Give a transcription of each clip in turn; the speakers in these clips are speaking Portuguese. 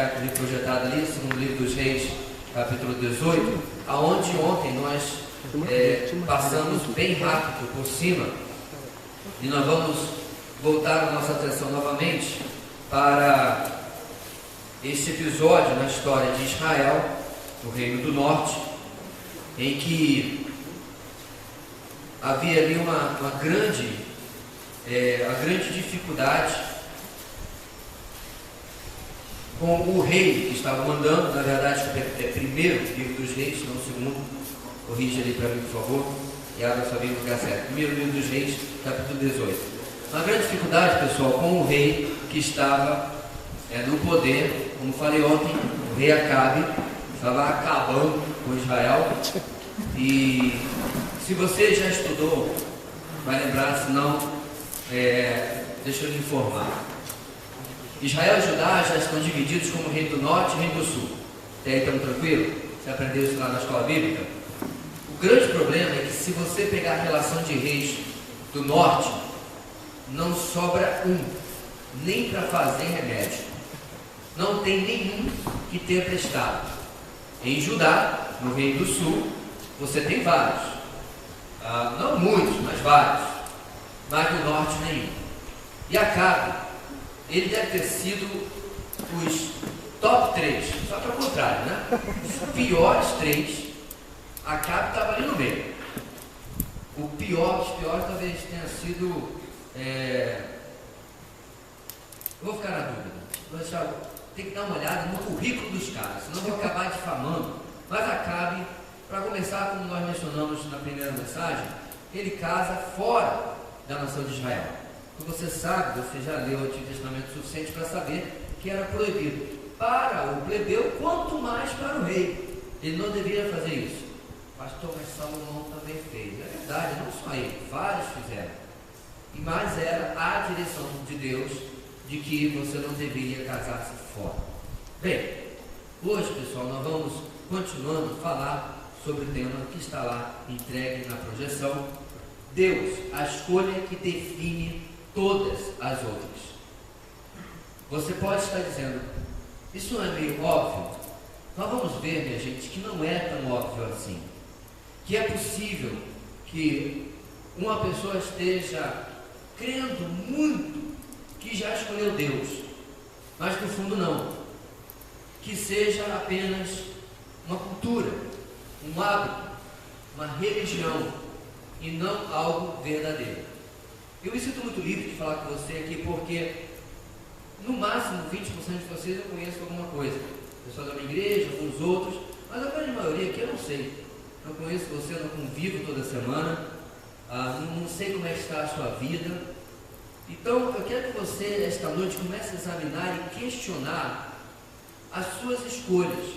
está inclusive projetado ali, segundo livro dos Reis, capítulo 18, aonde ontem nós passamos bem rápido por cima, e nós vamos voltar a nossa atenção novamente para este episódio na história de Israel, no Reino do Norte, em que havia ali uma grande dificuldade com o rei que estava mandando. Na verdade, é primeiro livro dos Reis, não o segundo. Corrija ali para mim, por favor, e abra sua Bíblia no lugar certo. Primeiro livro dos Reis, capítulo 18. Uma grande dificuldade, pessoal, com o rei que estava no poder. Como falei ontem, o rei Acabe estava acabando com Israel. E se você já estudou, vai lembrar, se não, deixa eu lhe informar. Israel e Judá já estão divididos como reino do norte e reino do sul. Até aí estamos tranquilo? Você aprendeu isso lá na escola bíblica? O grande problema é que se você pegar a relação de reis do norte, não sobra nem para fazer remédio. Não tem nenhum que tenha prestado. Em Judá, no reino do sul, você tem vários. Não muitos, mas vários. Mas no norte nenhum. E Acabe, ele deve ter sido os top 3, só para o contrário, né? Os piores 3, Acabe estava ali no meio. O pior dos piores talvez tenha sido. Eu vou ficar na dúvida. Tem que dar uma olhada no currículo dos caras, senão eu vou acabar difamando. Mas Acabe, para começar, como nós mencionamos na primeira mensagem, ele casa fora da nação de Israel. Você sabe, você já leu o Antigo Testamento o suficiente para saber que era proibido para o plebeu, quanto mais para o rei. Ele não deveria fazer isso. Pastor, mas Salomão também fez. É verdade, não só ele, vários fizeram. Mas era a direção de Deus de que você não deveria casar-se fora. Bem, hoje, pessoal, nós vamos continuando a falar sobre o tema que está lá entregue na projeção. Deus, a escolha que define todas as outras. Você pode estar dizendo, isso não é meio óbvio? Nós vamos ver, minha gente, que não é tão óbvio assim. Que é possível que uma pessoa esteja crendo muito que já escolheu Deus, mas no fundo não. Que seja apenas uma cultura, um hábito, uma religião e não algo verdadeiro. Eu me sinto muito livre de falar com você aqui porque no máximo 20% de vocês eu conheço alguma coisa. Pessoal da minha igreja, alguns outros, mas a grande maioria aqui eu não sei. Não conheço você, não convivo toda semana, não sei como é que está a sua vida. Então eu quero que você esta noite comece a examinar e questionar as suas escolhas.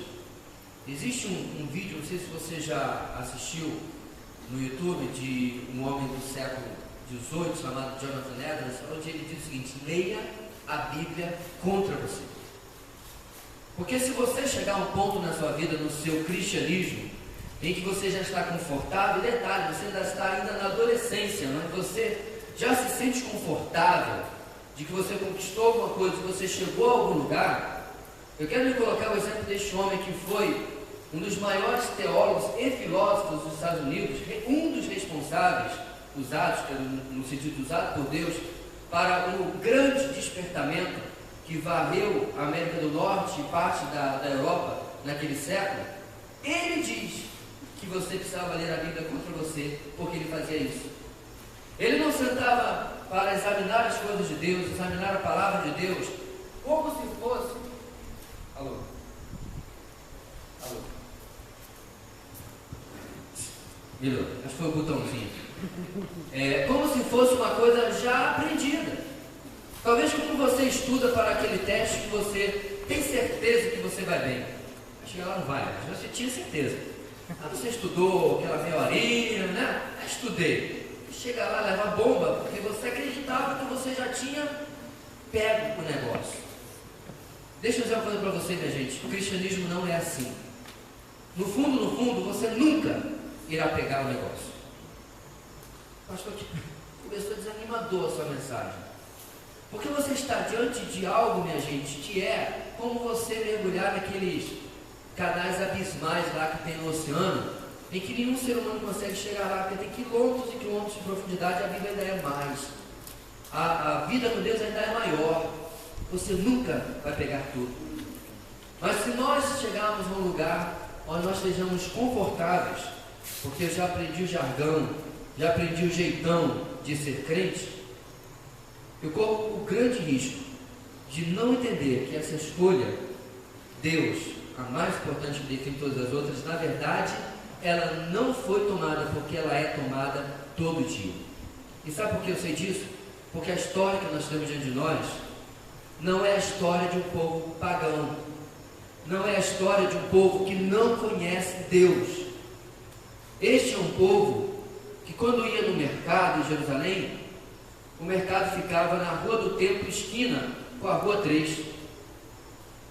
Existe um vídeo, não sei se você já assistiu no YouTube, de um homem do século XVIII chamado Jonathan Edwards, onde ele diz o seguinte: leia a Bíblia contra você. Porque se você chegar a um ponto na sua vida, no seu cristianismo, em que você já está confortável, detalhe, você ainda está na adolescência, não é? Você já se sente confortável de que você conquistou alguma coisa, que você chegou a algum lugar. Eu quero me colocar o exemplo deste homem que foi um dos maiores teólogos e filósofos dos Estados Unidos, um dos responsáveis, usados, no sentido usado por Deus, para um grande despertamento que varreu a América do Norte e parte da Europa naquele século. Ele diz que você precisava ler a Bíblia contra você, porque ele fazia isso. Ele não sentava para examinar as coisas de Deus, examinar a palavra de Deus, como se fosse... Alô? Virou, acho que foi o botãozinho. Como se fosse uma coisa já aprendida. Talvez como você estuda para aquele teste que você tem certeza que você vai bem. Vai chegar lá, não vai, mas você tinha certeza. Você estudou aquela meia horinha, né? Estudei. Chega lá, leva bomba, porque você acreditava que você já tinha pego o negócio. Deixa eu dizer uma coisa para você, minha gente. O cristianismo não é assim. No fundo, você nunca irá pegar o negócio. Pastor, começou desanimador a sua mensagem. Porque você está diante de algo, minha gente, que é como você mergulhar naqueles canais abismais lá que tem no oceano, em que nenhum ser humano consegue chegar lá, porque tem quilômetros e quilômetros de profundidade, a vida ainda é mais. A vida com Deus ainda é maior. Você nunca vai pegar tudo. Mas se nós chegarmos a um lugar onde nós estejamos confortáveis, porque eu já aprendi o jargão, já aprendi o jeitão de ser crente, eu corro o grande risco de não entender que essa escolha, Deus, a mais importante de todas as outras, na verdade, ela não foi tomada porque ela é tomada todo dia. E sabe por que eu sei disso? Porque a história que nós temos diante de nós não é a história de um povo pagão, não é a história de um povo que não conhece Deus. Este é um povo que, quando ia no mercado em Jerusalém, o mercado ficava na Rua do Templo, esquina com a Rua 3.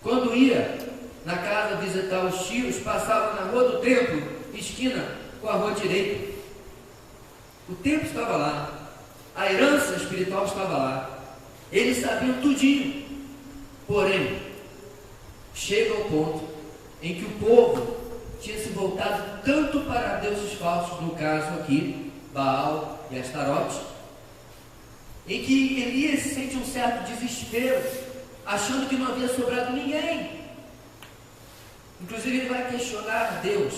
Quando ia na casa visitar os tios, passava na Rua do Templo, esquina com a Rua direita. O templo estava lá, a herança espiritual estava lá, eles sabiam tudinho. Porém, chega ao ponto em que o povo tinha se voltado tanto para deuses falsos, no caso aqui, Baal e Astarote, em que Elias sente um certo desespero, achando que não havia sobrado ninguém. Inclusive ele vai questionar Deus,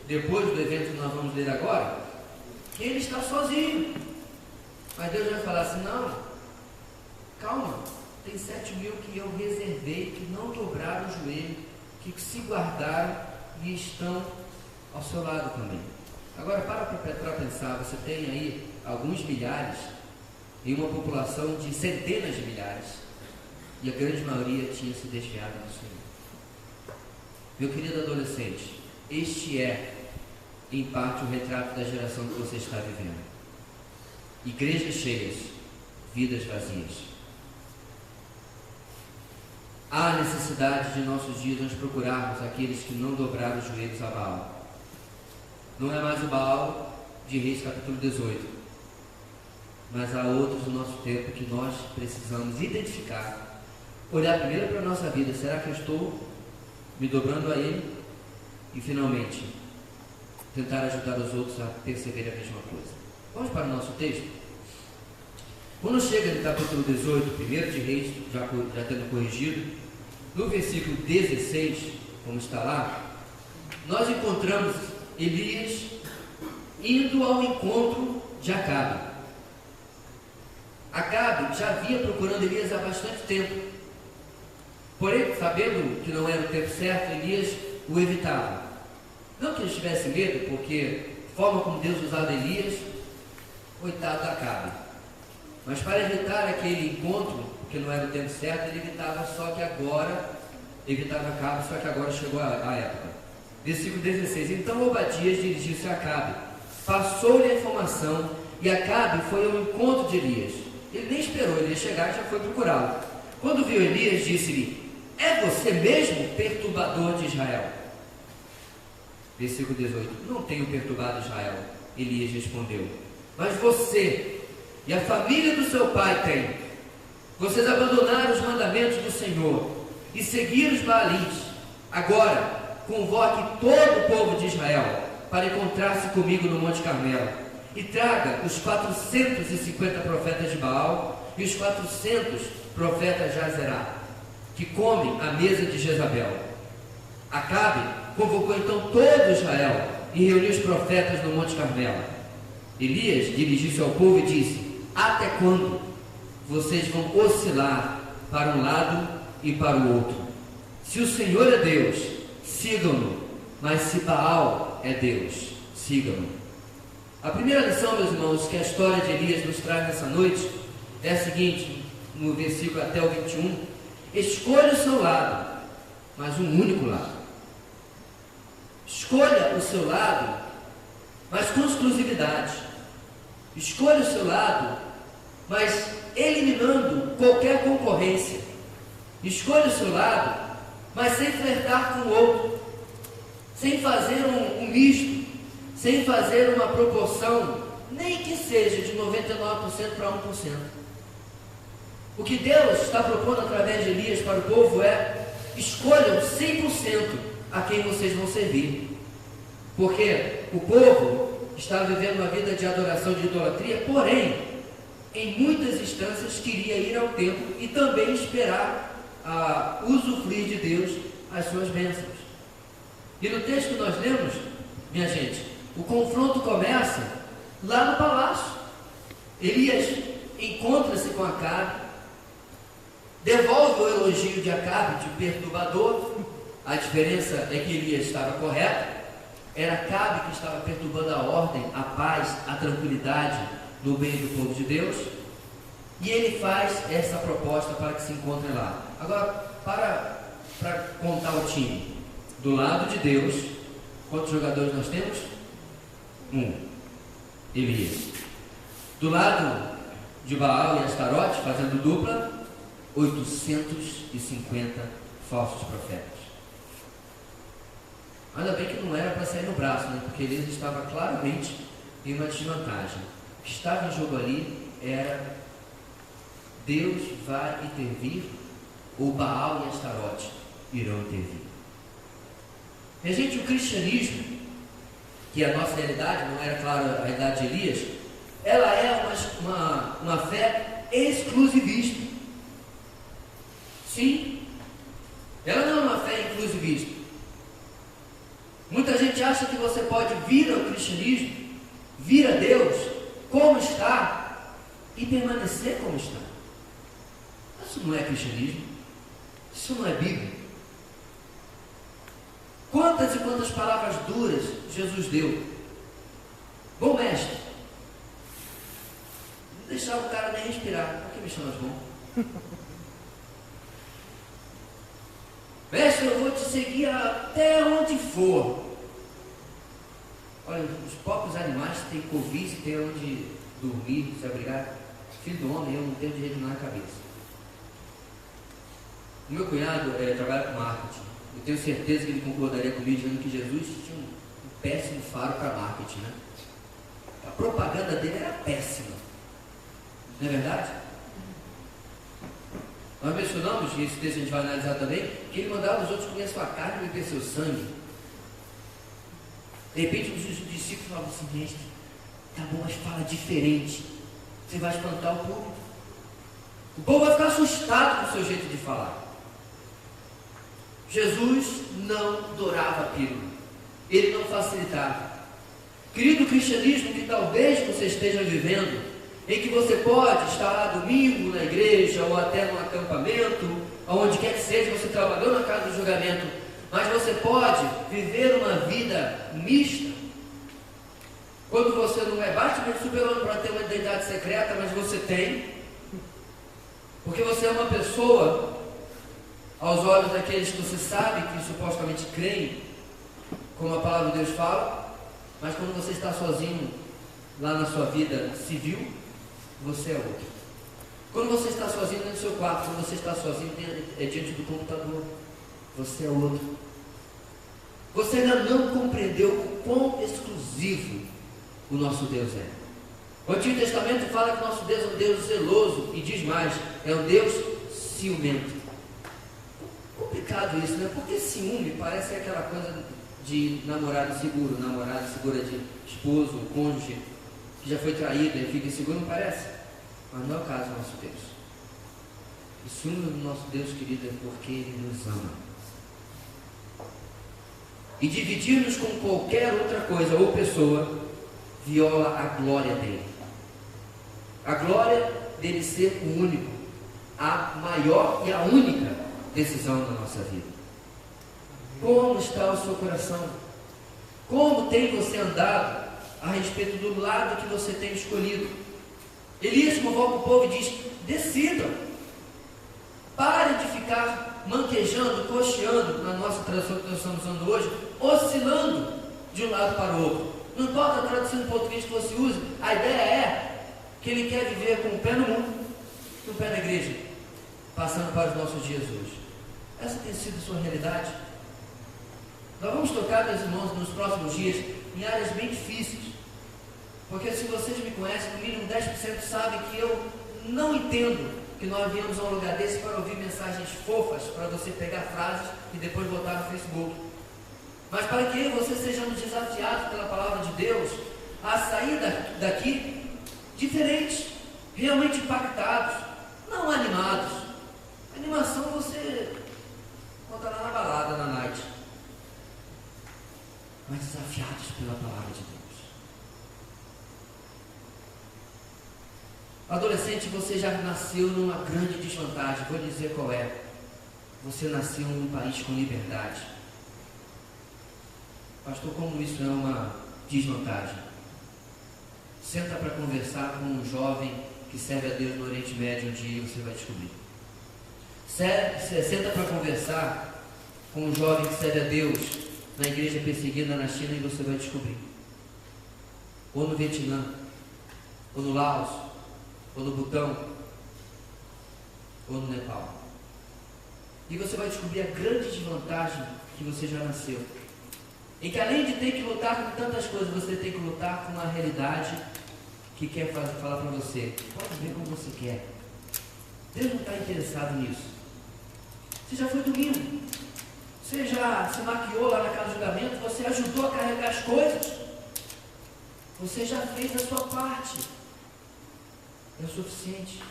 depois do evento que nós vamos ler agora, que ele está sozinho. Mas Deus vai falar assim: não, calma, tem 7.000 que eu reservei, que não dobraram o joelho, que se guardaram e estão ao seu lado também. Agora para pensar, você tem aí alguns milhares em uma população de centenas de milhares, e a grande maioria tinha se desviado do Senhor. Meu querido adolescente, este é em parte o retrato da geração que você está vivendo. Igrejas cheias, vidas vazias. Há necessidade de nossos dias nós procurarmos aqueles que não dobraram os joelhos a Baal. Não é mais o Baal de Reis capítulo 18, mas há outros no nosso tempo que nós precisamos identificar, olhar primeiro para a nossa vida. Será que eu estou me dobrando a Ele? E finalmente tentar ajudar os outros a perceber a mesma coisa. Vamos para o nosso texto? Quando chega no capítulo 18, 1 de Reis, já tendo corrigido, no versículo 16, como está lá, nós encontramos Elias indo ao encontro de Acabe. Acabe já vinha procurando Elias há bastante tempo, porém, sabendo que não era o tempo certo, Elias o evitava. Não que ele tivesse medo, porque a forma como Deus usava Elias, coitado de Acabe. Mas para evitar aquele encontro, porque não era o tempo certo, ele evitava Acabe, só que agora chegou a época. Versículo 16: então Obadias dirigiu-se a Acabe, passou-lhe a informação, e Acabe foi ao encontro de Elias. Ele nem esperou Elias chegar, já foi procurá-lo. Quando viu Elias, disse-lhe: é você mesmo, perturbador de Israel? Versículo 18: não tenho perturbado Israel. Elias respondeu: mas você e a família do seu pai têm. Vocês abandonaram os mandamentos do Senhor e seguiram os Baalins. Agora convoque todo o povo de Israel para encontrar-se comigo no Monte Carmelo, e traga os 450 profetas de Baal e os 400 profetas de Azerá, que comem à mesa de Jezabel. Acabe convocou então todo Israel e reuniu os profetas no Monte Carmelo. Elias dirigiu-se ao povo e disse: até quando vocês vão oscilar para um lado e para o outro? Se o Senhor é Deus, sigam-no, mas se Baal é Deus, sigam-no. A primeira lição, meus irmãos, que a história de Elias nos traz nessa noite é a seguinte, no versículo até o 21: escolha o seu lado, mas um único lado. Escolha o seu lado, mas com exclusividade. Escolha o seu lado, mas eliminando qualquer concorrência. Escolha o seu lado, mas sem flertar com o outro, sem fazer um misto, sem fazer uma proporção, nem que seja de 99% para 1%. O que Deus está propondo através de Elias para o povo é: escolham 100% a quem vocês vão servir. Porque o povo está vivendo uma vida de adoração, de idolatria, porém, em muitas instâncias queria ir ao templo e também esperar usufruir de Deus as suas bênçãos. E no texto que nós lemos, minha gente, o confronto começa lá no palácio. Elias encontra-se com Acabe, devolve o elogio de Acabe de perturbador. A diferença é que Elias estava correto, era Acabe que estava perturbando a ordem, a paz, a tranquilidade no meio do povo de Deus. E ele faz essa proposta para que se encontrem lá. Agora, para contar o time, do lado de Deus, quantos jogadores nós temos? 1, Elias. Do lado de Baal e Astarote, fazendo dupla, 850 falsos profetas. Ainda bem que não era para sair no braço, né? Porque Elias estava claramente em uma desvantagem. O que estava em jogo ali era: Deus vai intervir ou Baal e Astarote irão intervir? E, gente, o cristianismo, que a nossa realidade, não era, claro, a realidade de Elias, ela é uma fé exclusivista. Sim, ela não é uma fé inclusivista. Muita gente acha que você pode vir ao cristianismo, vir a Deus como está e permanecer como está. Isso não é cristianismo, isso não é Bíblia. Quantas e quantas palavras duras Jesus deu. Bom mestre, não deixava o cara nem respirar. Por que me chama as mãos? Mestre, eu vou te seguir até onde for. Olha, os próprios animais têm covis, têm onde dormir, se abrigar. Filho do homem, eu não tenho direito na cabeça. O meu cunhado trabalha com marketing. Eu tenho certeza que ele concordaria comigo dizendo que Jesus tinha um péssimo faro para marketing, né? A propaganda dele era péssima. Não é verdade? Nós mencionamos, e esse texto a gente vai analisar também, que ele mandava os outros comer a sua carne e beber seu sangue. De repente os discípulos falavam assim: mestre, tá bom, mas fala diferente. Você vai espantar o público. O povo vai ficar assustado com o seu jeito de falar. Jesus não dourava a pílula. Ele não facilitava. Querido cristianismo que talvez você esteja vivendo, em que você pode estar lá domingo na igreja, ou até num acampamento, aonde quer que seja, você trabalhou na casa do julgamento, mas você pode viver uma vida mista, quando você não é basicamente super-homem para ter uma identidade secreta, mas você tem, porque você é uma pessoa, aos olhos daqueles que você sabe que supostamente creem, como a palavra de Deus fala, mas quando você está sozinho lá na sua vida civil, você é outro. Quando você está sozinho dentro do seu quarto, quando você está sozinho diante do computador, você é outro. Você ainda não compreendeu o quão exclusivo o nosso Deus é. O Antigo Testamento fala que o nosso Deus é um Deus zeloso, e diz mais, é um Deus ciumento. Complicado isso, né? Porque ciúme parece aquela coisa de namorado seguro, namorada segura de esposo, cônjuge, que já foi traído e fica inseguro, não parece? Mas não é o caso do nosso Deus. O ciúme do nosso Deus, querido, é porque Ele nos ama. E dividir-nos com qualquer outra coisa ou pessoa viola a glória dele. A glória dele ser o único, a maior e a única decisão da nossa vida. Como está o seu coração? Como tem você andado a respeito do lado que você tem escolhido? Elias convoca o povo e diz: decidam. Parem de ficar manquejando, cocheando, na nossa tradução que nós estamos usando hoje, oscilando de um lado para o outro. Não importa a tradução em português que você use, a ideia é que ele quer viver com o pé no mundo e o pé na igreja, passando para os nossos dias hoje. Essa tem sido a sua realidade? Nós vamos tocar, meus irmãos, nos próximos dias, em áreas bem difíceis, porque se vocês me conhecem, no mínimo 10% sabem que eu não entendo que nós viemos a um lugar desse para ouvir mensagens fofas, para você pegar frases e depois botar no Facebook. Mas para que eu e você sejamos desafiados pela palavra de Deus a sair daqui diferentes, realmente impactados, não animados. Animação você encontrará na balada, na night. Mas desafiados pela palavra de Deus. Adolescente, você já nasceu numa grande desvantagem. Vou dizer qual é. Você nasceu num país com liberdade. Pastor, como isso é uma desvantagem? Senta para conversar com um jovem que serve a Deus no Oriente Médio um dia e você vai descobrir. Senta para conversar com um jovem que serve a Deus na igreja perseguida na China e você vai descobrir. Ou no Vietnã, ou no Laos, ou no Butão, ou no Nepal. E você vai descobrir a grande desvantagem que você já nasceu. Em que além de ter que lutar com tantas coisas, você tem que lutar com uma realidade que quer falar para você. Pode ver como você quer. Deus não está interessado nisso. Você já foi domingo. Você já se maquiou lá na casa de julgamento. Você ajudou a carregar as coisas. Você já fez a sua parte. É o suficiente.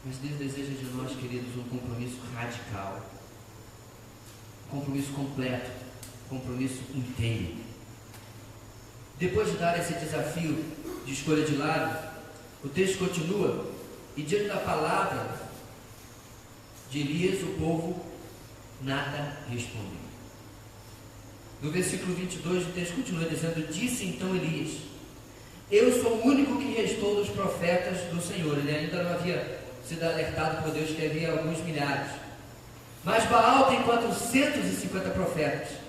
Mas Deus deseja de nós, queridos, um compromisso radical. Um compromisso completo. Um compromisso inteiro. Depois de dar esse desafio de escolha de lado, o texto continua. E diante da palavra de Elias, o povo nada respondeu. No versículo 22, o texto continua dizendo: disse então Elias: eu sou o único que restou dos profetas do Senhor. Ele ainda não havia sido alertado por Deus que havia alguns milhares. Mas Baal tem 450 profetas.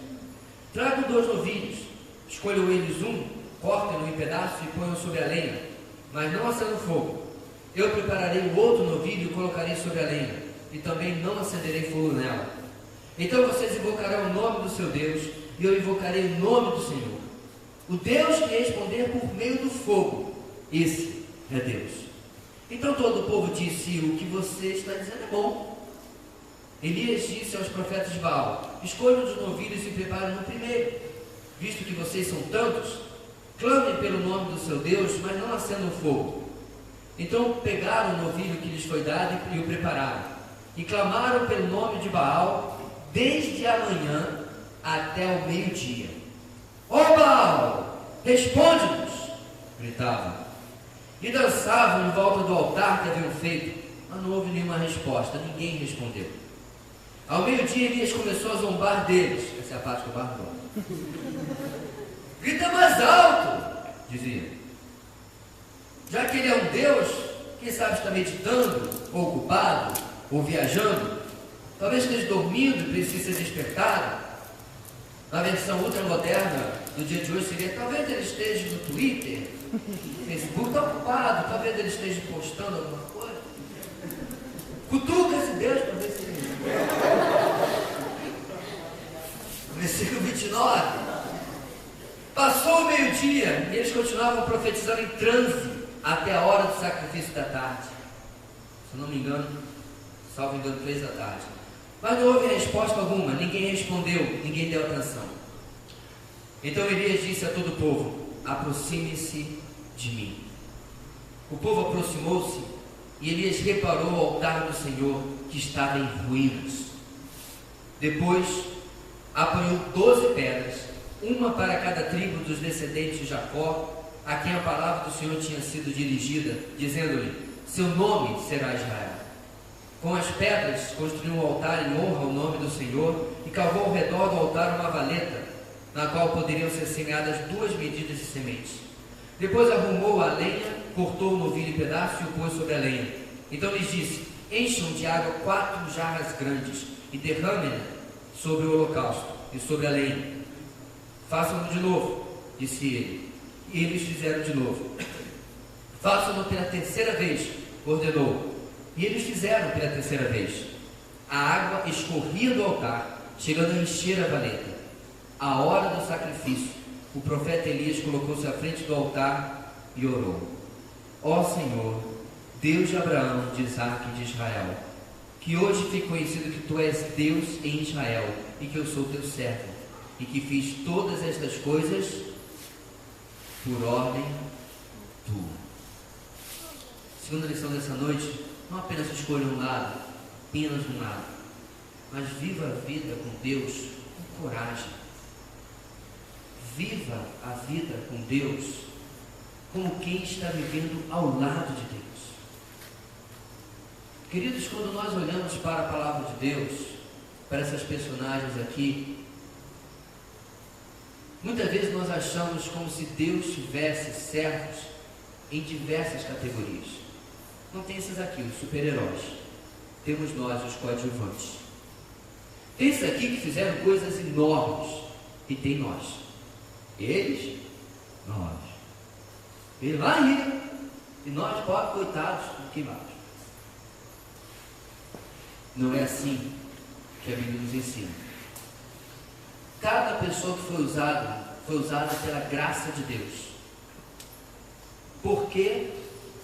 Tragam 2 novilhos, escolham eles um, cortem-no em pedaços e ponham sobre a lenha, mas não acendam fogo. Eu prepararei o outro novilho e colocarei sobre a lenha, e também não acenderei fogo nela. Então vocês invocarão o nome do seu Deus, e eu invocarei o nome do Senhor. O Deus que responder por meio do fogo, esse é Deus. Então todo o povo disse: o que você está dizendo é bom. Elias disse aos profetas de Baal: escolham os novilhos e preparem no primeiro. Visto que vocês são tantos, clamem pelo nome do seu Deus, mas não acendam fogo. Então pegaram o novilho que lhes foi dado e o prepararam, e clamaram pelo nome de Baal desde a manhã até o meio-dia. Ó Baal, responde-nos! Gritavam. E dançavam em volta do altar que haviam feito, mas não houve nenhuma resposta, ninguém respondeu. Ao meio-dia Elias começou a zombar deles. Essa é a parte que eu barro. Grita mais alto, dizia. Já que ele é um Deus, quem sabe está meditando, ou ocupado, ou viajando, talvez esteja dormindo e precise ser despertado. Na versão ultramoderna do dia de hoje seria: talvez ele esteja no Twitter, no Facebook, está ocupado, talvez ele esteja postando alguma coisa. Cutuca esse Deus para ver se ele... Versículo 29. Passou o meio-dia e eles continuavam profetizando em transe até a hora do sacrifício da tarde. Se não me engano, salvo engano, 3 da tarde. Mas não houve resposta alguma, ninguém respondeu, ninguém deu atenção. Então Elias disse a todo o povo: aproxime-se de mim. O povo aproximou-se e Elias reparou o altar do Senhor que estava em ruínas. Depois apanhou 12 pedras, uma para cada tribo dos descendentes de Jacó, a quem a palavra do Senhor tinha sido dirigida, dizendo-lhe: seu nome será Israel. Com as pedras construiu um altar em honra ao nome do Senhor e cavou ao redor do altar uma valeta, na qual poderiam ser semeadas 2 medidas de sementes. Depois arrumou a lenha, cortou o novilho em pedaços e o pôs sobre a lenha. Então lhes disse: encham de água 4 jarras grandes e derramem-na sobre o holocausto e sobre a lenha. Façam-no de novo, disse ele. E eles fizeram de novo. Façam-no pela 3ª vez, ordenou. E eles fizeram pela 3ª vez. A água escorria do altar, chegando a encher a valeta. À hora do sacrifício, o profeta Elias colocou-se à frente do altar e orou: ó Senhor, Deus de Abraão, de Isaac e de Israel, que hoje fique conhecido que tu és Deus em Israel, e que eu sou teu servo, e que fiz todas estas coisas por ordem tua. Segunda lição dessa noite: não apenas escolha um lado, apenas um lado, mas viva a vida com Deus com coragem. Viva a vida com Deus como quem está vivendo ao lado de Deus. Queridos, quando nós olhamos para a palavra de Deus, para essas personagens aqui, muitas vezes nós achamos como se Deus tivesse servos em diversas categorias. Não tem esses aqui, os super-heróis. Temos nós, os coadjuvantes. Tem esses aqui que fizeram coisas enormes, e tem nós. Eles, nós. Ele lá ia, e nós, pobres, coitados, queimados. Não é assim que a Bíblia nos ensina. Cada pessoa que foi usada pela graça de Deus. Porque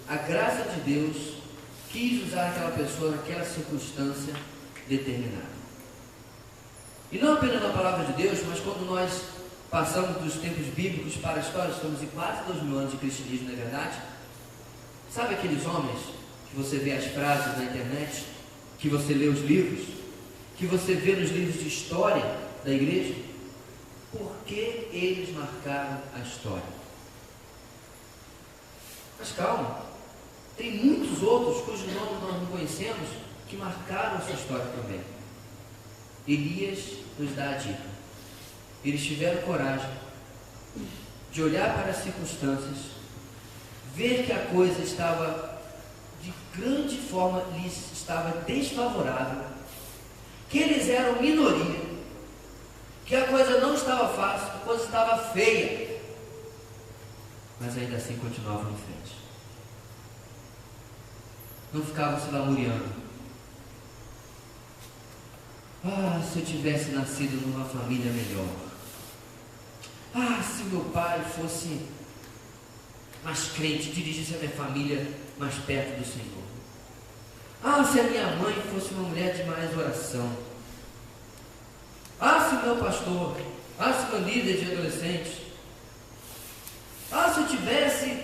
a graça de Deus quis usar aquela pessoa naquela circunstância determinada. E não apenas na palavra de Deus, mas quando nós passamos dos tempos bíblicos para a história, estamos em quase 2000 anos de cristianismo, não é verdade? Sabe aqueles homens que você vê as frases na internet, que você lê os livros, que você vê nos livros de história da igreja? Por que eles marcaram a história? Mas calma, tem muitos outros cujos nomes nós não conhecemos que marcaram a sua história também. Elias nos dá a dica. Eles tiveram coragem de olhar para as circunstâncias, ver que a coisa estava de grande forma, lhes estava desfavorável, que eles eram minoria, que a coisa não estava fácil, a coisa estava feia, mas ainda assim continuavam em frente. Não ficavam se lamuriando. Ah, se eu tivesse nascido numa família melhor. Ah, se meu pai fosse mais crente, dirigisse a minha família mais perto do Senhor. Ah, se a minha mãe fosse uma mulher de mais oração. Ah, se o meu pastor, ah, se o meu líder de adolescentes. Ah, se eu tivesse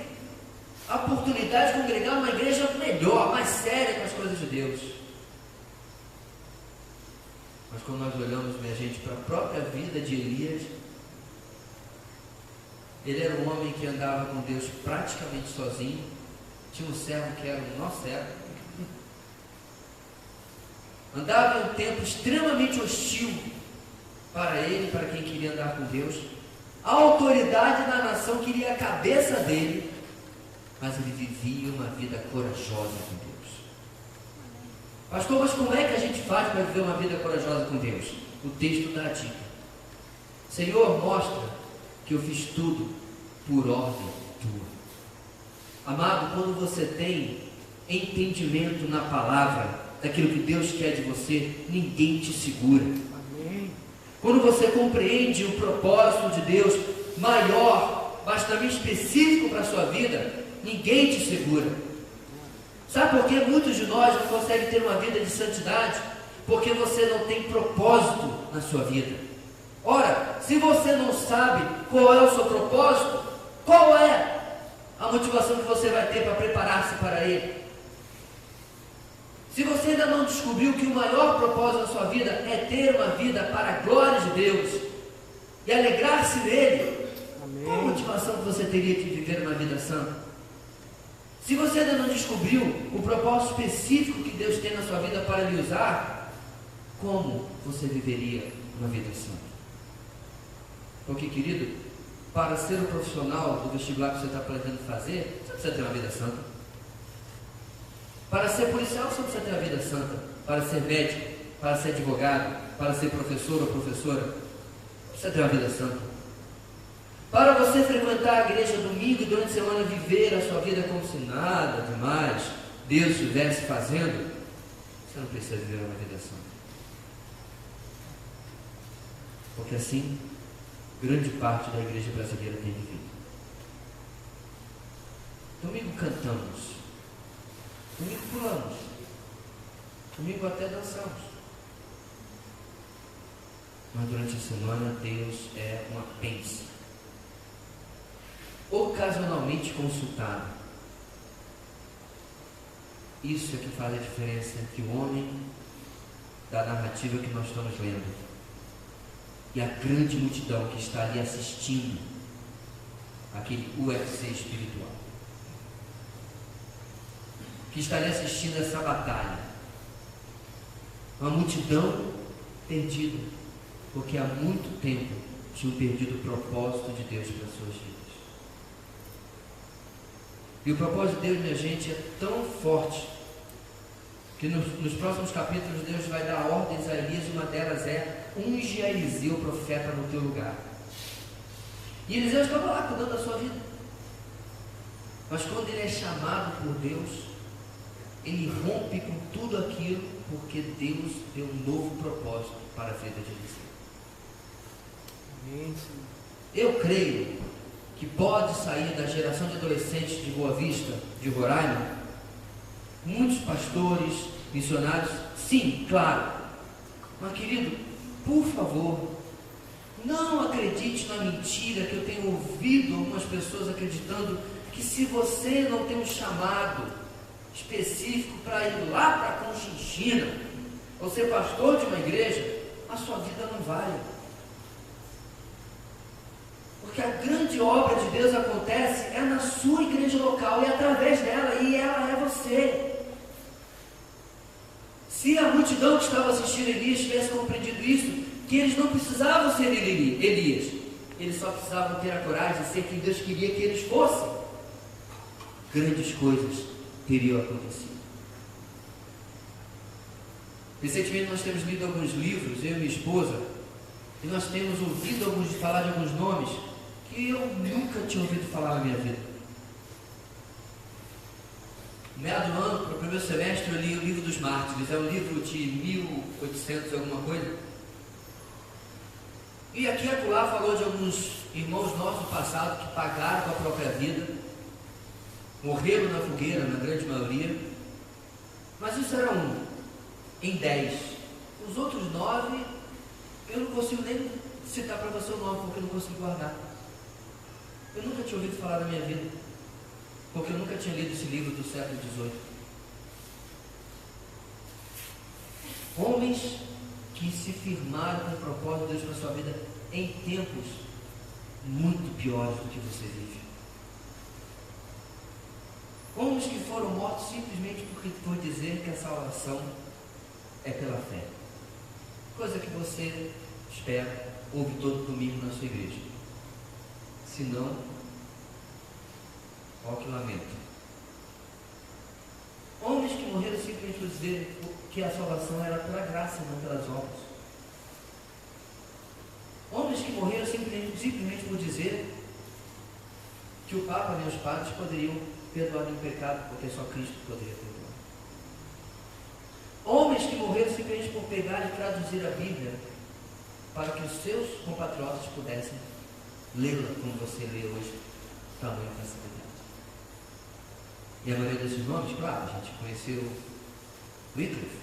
a oportunidade de congregar uma igreja melhor, mais séria com as coisas de Deus. Mas quando nós olhamos, minha gente, para a própria vida de Elias, ele era um homem que andava com Deus praticamente sozinho. Tinha um servo que era o nosso servo. Andava em um tempo extremamente hostil para ele, para quem queria andar com Deus. A autoridade da nação queria a cabeça dele, mas ele vivia uma vida corajosa com Deus. Pastor, mas como é que a gente faz para viver uma vida corajosa com Deus? O texto dá a dica. Senhor, mostra que eu fiz tudo por ordem tua. Amado, quando você tem entendimento na palavra, daquilo que Deus quer de você, ninguém te segura. Amém. Quando você compreende o propósito de Deus maior, mas também específico para a sua vida, ninguém te segura. Sabe por que muitos de nós não conseguem ter uma vida de santidade? Porque você não tem propósito na sua vida. Ora, se você não sabe qual é o seu propósito, qual é a motivação que você vai ter para preparar-se para ele? Se você ainda não descobriu que o maior propósito da sua vida é ter uma vida para a glória de Deus e alegrar-se nele, amém, qual a motivação que você teria de viver uma vida santa? Se você ainda não descobriu o propósito específico que Deus tem na sua vida para lhe usar, como você viveria uma vida santa? Porque, querido, para ser o profissional do vestibular que você está planejando fazer, você precisa ter uma vida santa. Para ser policial, você precisa ter uma vida santa. Para ser médico, para ser advogado, para ser professor ou professora, você precisa ter uma vida santa. Para você frequentar a igreja domingo e durante a semana viver a sua vida como se nada demais Deus estivesse fazendo, você não precisa viver uma vida santa. Porque assim, grande parte da igreja brasileira tem vivido. Domingo cantamos, Domingo pulamos. Domingo até dançamos. Mas durante a semana Deus é uma bênção. Ocasionalmente consultado. Isso é que faz a diferença entre o homem da narrativa que nós estamos lendo e a grande multidão que está ali assistindo aquele UFC espiritual, que está ali assistindo essa batalha. Uma multidão perdida, porque há muito tempo tinham perdido o propósito de Deus para as suas vidas. E o propósito de Deus, minha gente, é tão forte que nos próximos capítulos Deus vai dar ordens a Elias. Uma delas é: unge a Eliseu, profeta, no teu lugar. E Eliseu estava lá cuidando da sua vida, mas quando ele é chamado por Deus, ele rompe com tudo aquilo, porque Deus deu um novo propósito para a vida de Eliseu. Eu creio que pode sair da geração de adolescentes de Boa Vista, de Roraima, muitos pastores, missionários, sim, claro. Mas querido, por favor, não acredite na mentira que eu tenho ouvido algumas pessoas acreditando que se você não tem um chamado específico para ir lá para a Conchinchina, ou ser pastor de uma igreja, a sua vida não vale. Porque a grande obra de Deus acontece é na sua igreja local e através dela, e ela é você. Se a multidão que estava assistindo Elias tivesse compreendido isso, que eles não precisavam ser Elias, eles só precisavam ter a coragem de ser quem Deus queria que eles fossem, grandes coisas teriam acontecido. Recentemente nós temos lido alguns livros, eu e minha esposa, e nós temos ouvido falar de alguns nomes que eu nunca tinha ouvido falar na minha vida. No meio do ano, para o primeiro semestre, eu li o Livro dos Mártires. É um livro de 1800 alguma coisa. E aqui e acolá falou de alguns irmãos nossos do passado que pagaram com a própria vida, morreram na fogueira, na grande maioria. Mas isso era um em 10. Os outros 9, eu não consigo nem citar para você o nome, porque eu não consigo guardar. Eu nunca tinha ouvido falar na minha vida, porque eu nunca tinha lido esse livro do século XVIII. Homens que se firmaram com o propósito de Deus para a sua vida em tempos muito piores do que você vive. Homens que foram mortos simplesmente por dizer que a salvação é pela fé. Coisa que você espera, ouve todo domingo na sua igreja. Se não, ó que lamento. Homens que morreram simplesmente por dizer que a salvação era pela graça, não pelas obras. Homens que morreram simplesmente por dizer que o Papa e os padres poderiam perdoar o pecado, porque só Cristo poderia perdoar. Homens que morreram simplesmente por pegar e traduzir a Bíblia para que os seus compatriotas pudessem lê-la como você lê hoje, tamanho facilidade. E a maioria desses nomes, claro, a gente conheceu Wycliffe,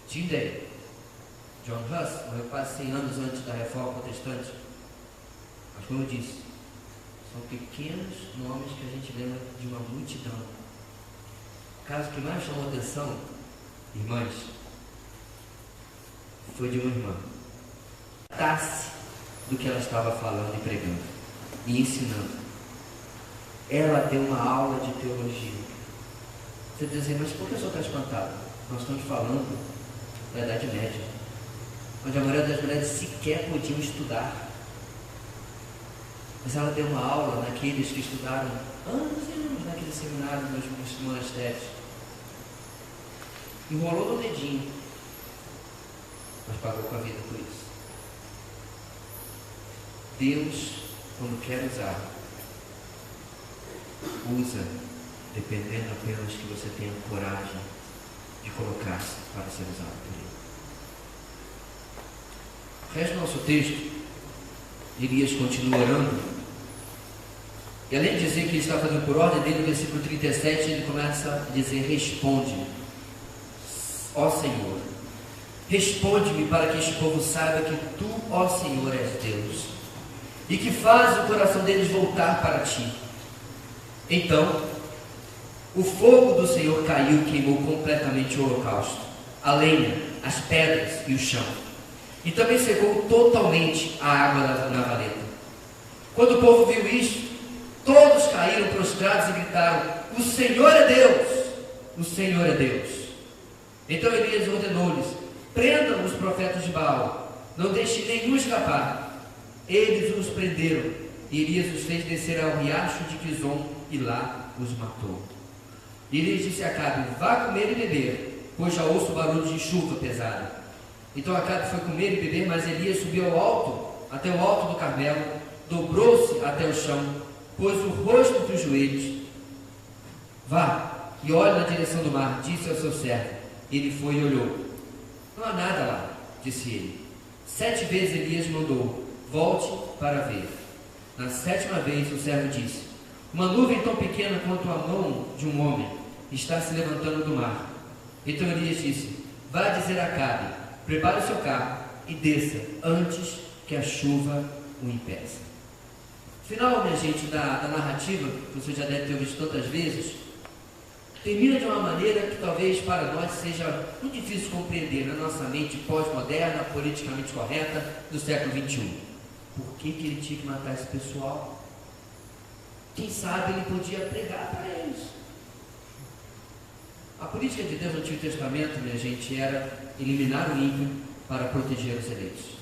Tyndale, John Huss, morreu quase 100 anos antes da Reforma Protestante. Mas como eu disse, são pequenos nomes que a gente lembra de uma multidão. O caso que mais chamou a atenção, irmãs, foi de uma irmã. Tratasse do que ela estava falando e pregando e ensinando. Ela deu uma aula de teologia. Você diz assim, mas por que o senhor está espantado? Nós estamos falando da Idade Média, onde a maioria das mulheres sequer podiam estudar. Mas ela deu uma aula naqueles que estudaram anos e anos naquele seminário nos monastérios. Enrolou no dedinho, mas pagou com a vida por isso. Deus, quando quer usar, usa, dependendo apenas que você tenha coragem de colocar-se para ser usado por Ele. O resto do nosso texto, Elias continua orando, E além de dizer que ele está fazendo por ordem dele, no versículo 37, ele começa a dizer: responde-me, ó Senhor, responde-me para que este povo saiba que tu, ó Senhor, és Deus, e que faz o coração deles voltar para ti. Então, o fogo do Senhor caiu e queimou completamente o holocausto, a lenha, as pedras e o chão. E também secou totalmente a água na valeta. Quando o povo viu isto, todos caíram prostrados e gritaram: o Senhor é Deus! O Senhor é Deus! Então Elias ordenou-lhes: prendam os profetas de Baal, não deixem nenhum escapar. Eles os prenderam, e Elias os fez descer ao riacho de Quizon, e lá os matou. E Elias disse a Acabe: vá comer e beber, pois já ouço o barulho de chuva pesada. Então Acabe foi comer e beber, mas Elias subiu até o alto do Carmelo, dobrou-se até o chão, pôs o rosto entre os joelhos. Vá e olhe na direção do mar, disse ao seu servo. Ele foi e olhou. Não há nada lá, disse ele. 7 vezes Elias mandou: volte para ver. Na 7ª vez o servo disse: uma nuvem tão pequena quanto a mão de um homem está se levantando do mar. Então Elias disse: vá dizer a Acabe: prepare o seu carro e desça antes que a chuva o impeça. Final, minha gente, da narrativa, que você já deve ter ouvido tantas vezes, termina de uma maneira que talvez para nós seja muito difícil compreender na nossa mente pós-moderna, politicamente correta, do século XXI. Por que ele tinha que matar esse pessoal? Quem sabe ele podia pregar para eles. A política de Deus no Antigo Testamento, minha gente, era eliminar o ímpio para proteger os eleitos.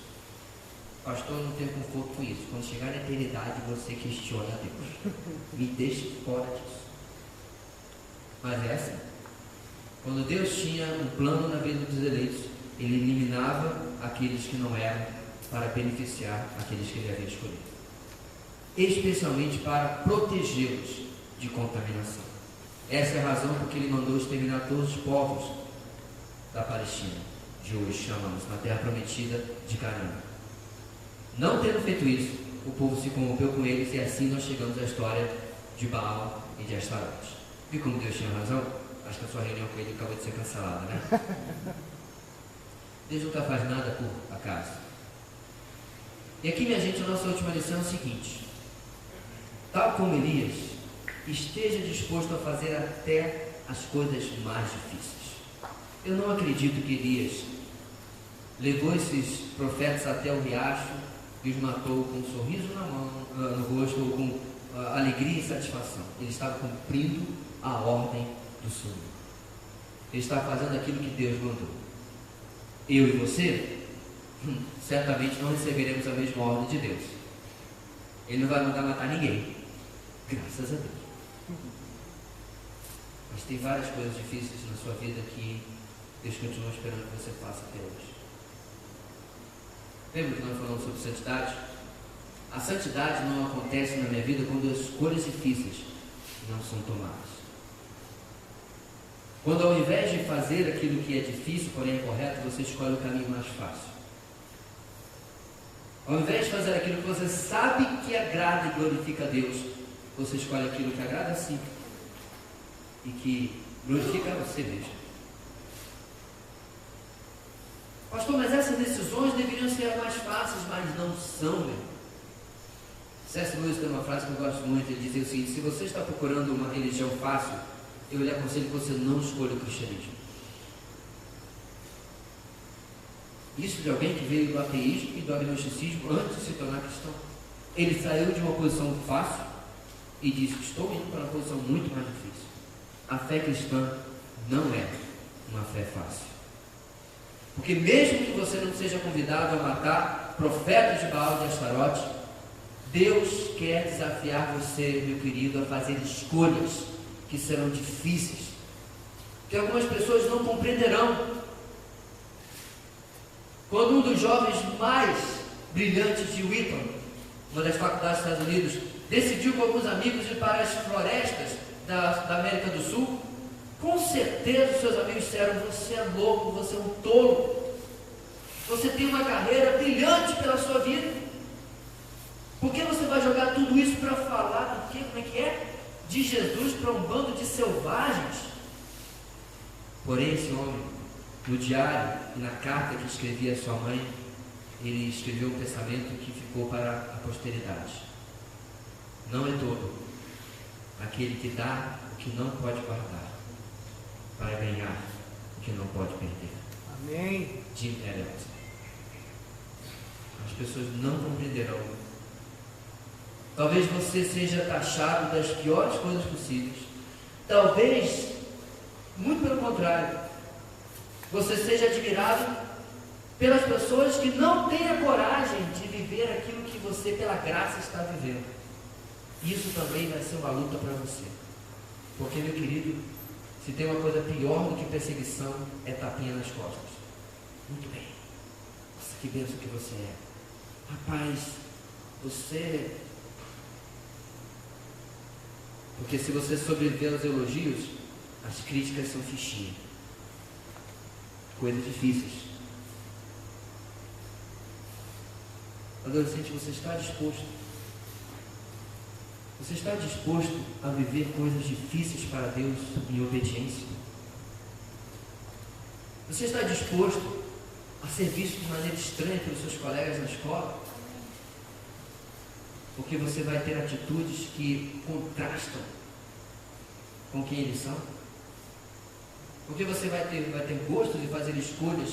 Pastor, não tem conforto com isso. Quando chegar na eternidade, você questiona a Deus. Me deixe fora disso. Mas é assim. Quando Deus tinha um plano na vida dos eleitos, ele eliminava aqueles que não eram para beneficiar aqueles que ele havia escolhido, especialmente para protegê-los de contaminação. Essa é a razão porque ele mandou exterminar todos os povos da Palestina, de hoje chamamos, na terra prometida de Canaã. Não tendo feito isso, o povo se corrompeu com eles, e assim nós chegamos à história de Baal e de Astarote. E como Deus tinha razão? Acho que a sua reunião com ele acabou de ser cancelada, né? Deus nunca faz nada por acaso. E aqui, minha gente, a nossa última lição é o seguinte: tal como Elias, esteja disposto a fazer até as coisas mais difíceis. Eu não acredito que Elias levou esses profetas até o riacho e os matou com um sorriso na mão, no rosto, ou com alegria e satisfação. Ele estava cumprindo a ordem do Senhor. Ele estava fazendo aquilo que Deus mandou. Eu e você, certamente não receberemos a mesma ordem de Deus. Ele não vai mandar matar ninguém, graças a Deus. Mas tem várias coisas difíceis na sua vida que Deus continua esperando que você faça até hoje. Lembra que nós falamos sobre santidade? A santidade não acontece na minha vida quando as escolhas difíceis não são tomadas. Quando ao invés de fazer aquilo que é difícil, porém é correto, você escolhe o caminho mais fácil. Ao invés de fazer aquilo que você sabe que agrada e glorifica a Deus, você escolhe aquilo que agrada a si e que glorifica a você mesmo. Pastor, mas essas decisões deveriam ser mais fáceis, mas não são, meu. C.S. Lewis tem uma frase que eu gosto muito. Ele diz o seguinte: se você está procurando uma religião fácil, eu lhe aconselho que você não escolha o cristianismo. Isso de alguém que veio do ateísmo e do agnosticismo antes de se tornar cristão. Ele saiu de uma posição fácil e disse: estou indo para uma posição muito mais difícil. A fé cristã não é uma fé fácil. Porque mesmo que você não seja convidado a matar profetas de Baal e de Astarote, Deus quer desafiar você, meu querido, a fazer escolhas que serão difíceis, que algumas pessoas não compreenderão. Quando um dos jovens mais brilhantes de Wheaton, uma das faculdades dos Estados Unidos, decidiu com alguns amigos ir para as florestas da América do Sul, com certeza os seus amigos disseram: você é louco, você é um tolo, você tem uma carreira brilhante pela sua vida, Por que você vai jogar tudo isso para falar do quê? Como é que é? De Jesus para um bando de selvagens? Porém, esse homem, no diário e na carta que escrevia a sua mãe, ele escreveu um pensamento que ficou para a posteridade. Não é todo aquele que dá o que não pode guardar, para ganhar o que não pode perder. Amém. Jim Elliot. As pessoas não compreenderão. Talvez você seja taxado das piores coisas possíveis. Talvez, muito pelo contrário, você seja admirado pelas pessoas que não têm a coragem de viver aquilo que você, pela graça, está vivendo. Isso também vai ser uma luta para você. Porque, meu querido, se tem uma coisa pior do que perseguição, é tapinha nas costas. Muito bem. Nossa, que bênção que você é. Rapaz, você... Porque se você sobreviver aos elogios, as críticas são fichinha. Coisas difíceis. Adolescente, você está disposto? Você está disposto a viver coisas difíceis para Deus em obediência? Você está disposto a ser visto de maneira estranha pelos seus colegas na escola? Porque você vai ter atitudes que contrastam com quem eles são? Porque você vai ter gostos e fazer escolhas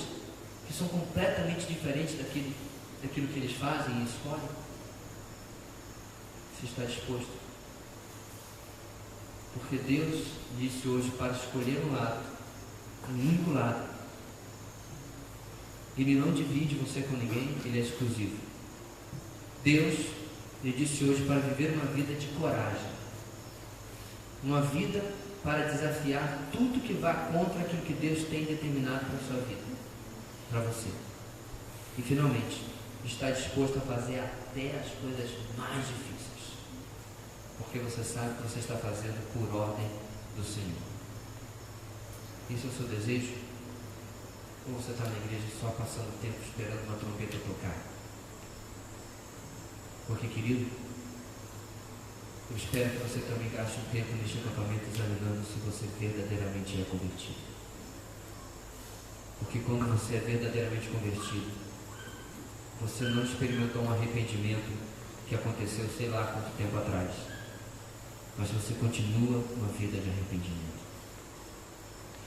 que são completamente diferentes daquilo que eles fazem e escolhem? Você está disposto? Porque Deus disse hoje para escolher um lado, um único lado. Ele não divide você com ninguém, Ele é exclusivo. Deus lhe disse hoje para viver uma vida de coragem, uma vida para desafiar tudo que vá contra aquilo que Deus tem determinado para a sua vida, para você. E finalmente, está disposto a fazer até as coisas mais difíceis, porque você sabe que você está fazendo por ordem do Senhor. Isso é o seu desejo? Ou você está na igreja só passando tempo esperando uma trombeta tocar? Porque, querido, eu espero que você também gaste um tempo neste acampamento examinando se você verdadeiramente é convertido. Porque quando você é verdadeiramente convertido, você não experimentou um arrependimento que aconteceu sei lá quanto tempo atrás, mas você continua uma vida de arrependimento.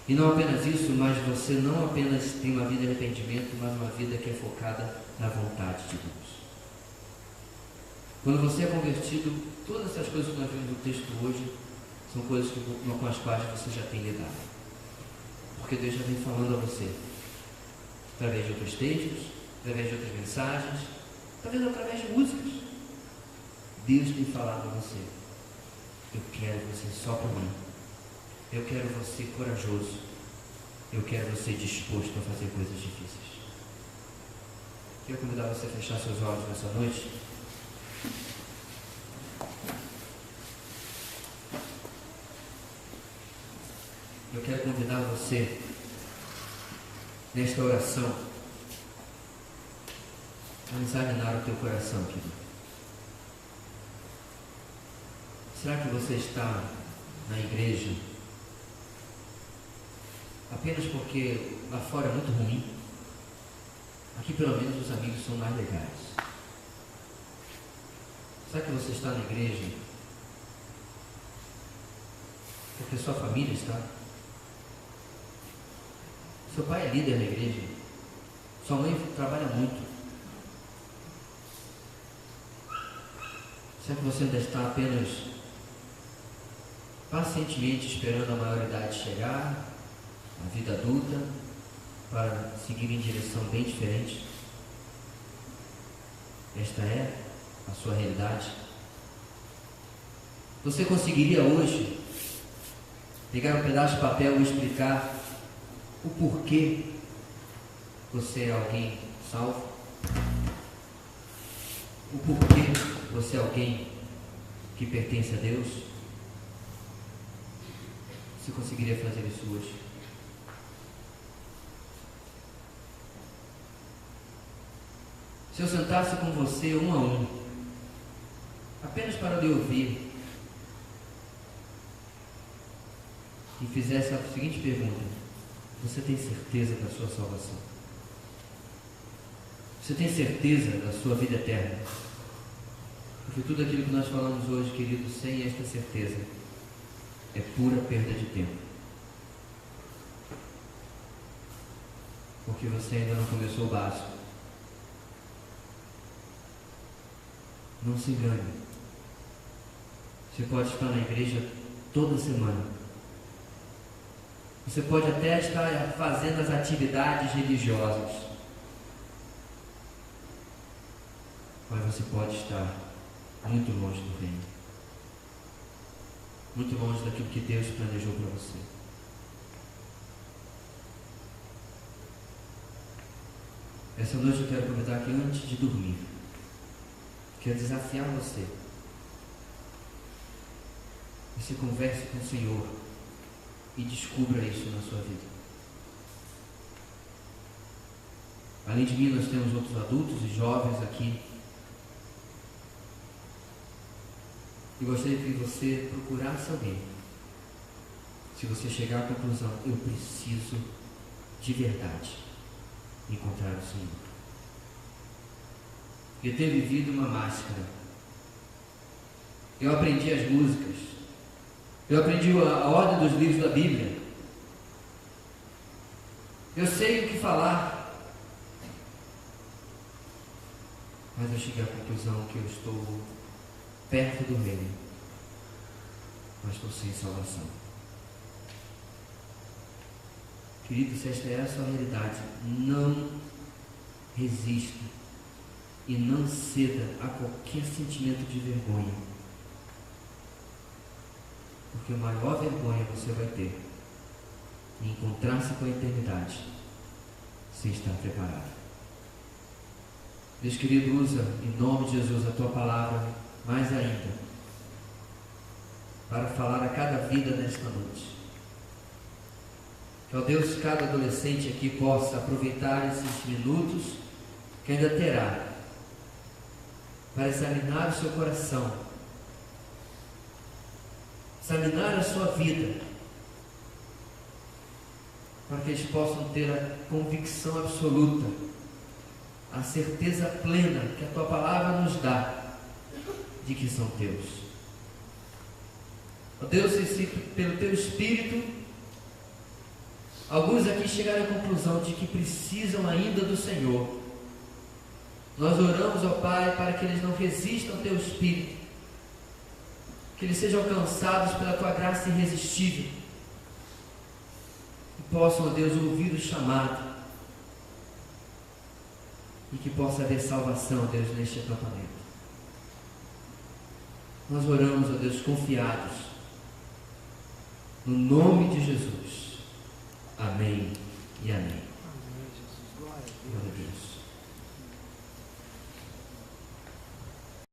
E não apenas isso, mas você não apenas tem uma vida de arrependimento, mas uma vida que é focada na vontade de Deus. Quando você é convertido, todas essas coisas que nós vimos no texto hoje são coisas com as quais você já tem lidado. Porque Deus já vem falando a você, através de outros textos, através de outras mensagens, talvez através de músicas. Deus tem falado a você: eu quero você só para mim. Eu quero você corajoso. Eu quero você disposto a fazer coisas difíceis. Quero convidar você a fechar seus olhos nessa noite. Eu quero convidar você, nesta oração, a examinar o teu coração, querido. Será que você está na igreja apenas porque lá fora é muito ruim? Aqui pelo menos os amigos são mais legais. Será que você está na igreja porque sua família está? Seu pai é líder na igreja, sua mãe trabalha muito. Será que você ainda está apenas pacientemente esperando a maioridade chegar, a vida adulta, para seguir em direção bem diferente? Esta é a sua realidade? Você conseguiria hoje pegar um pedaço de papel e explicar o porquê você é alguém salvo? O porquê você é alguém que pertence a Deus? Você conseguiria fazer isso hoje? Se eu sentasse com você um a um para lhe ouvir e fizesse a seguinte pergunta: você tem certeza da sua salvação? Você tem certeza da sua vida eterna? Porque tudo aquilo que nós falamos hoje, querido, sem esta certeza, é pura perda de tempo. Porque você ainda não começou o básico. Não se engane. Você pode estar na igreja toda semana. Você pode até estar fazendo as atividades religiosas. Mas você pode estar muito longe do reino. Muito longe daquilo que Deus planejou para você. Essa noite eu quero aproveitar que antes de dormir, quero desafiar você. Você converse com o Senhor e descubra isso na sua vida. Além de mim, nós temos outros adultos e jovens aqui. E gostaria que você procurasse alguém. Se você chegar à conclusão, eu preciso de verdade encontrar o Senhor. Eu tenho vivido uma máscara. Eu aprendi as músicas. Eu aprendi a ordem dos livros da Bíblia. Eu sei o que falar. Mas eu cheguei à conclusão que eu estou perto do reino, mas estou sem salvação. Querido, se esta é a sua realidade, não resista e não ceda a qualquer sentimento de vergonha, porque a maior vergonha você vai ter em encontrar-se com a eternidade sem estar preparado. Deus querido, usa em nome de Jesus a tua palavra mais ainda para falar a cada vida nesta noite. Que, ó Deus, cada adolescente aqui possa aproveitar esses minutos que ainda terá para examinar o seu coração, examinar a sua vida, para que eles possam ter a convicção absoluta, a certeza plena que a tua palavra nos dá de que são teus. Ó Deus, se pelo teu Espírito alguns aqui chegaram à conclusão de que precisam ainda do Senhor, nós oramos, ó Pai, para que eles não resistam ao teu Espírito, que eles sejam alcançados pela tua graça irresistível e possam, ó Deus, ouvir o chamado e que possa haver salvação, Deus, neste acampamento. Nós oramos, ó Deus, confiados no nome de Jesus. Amém e amém.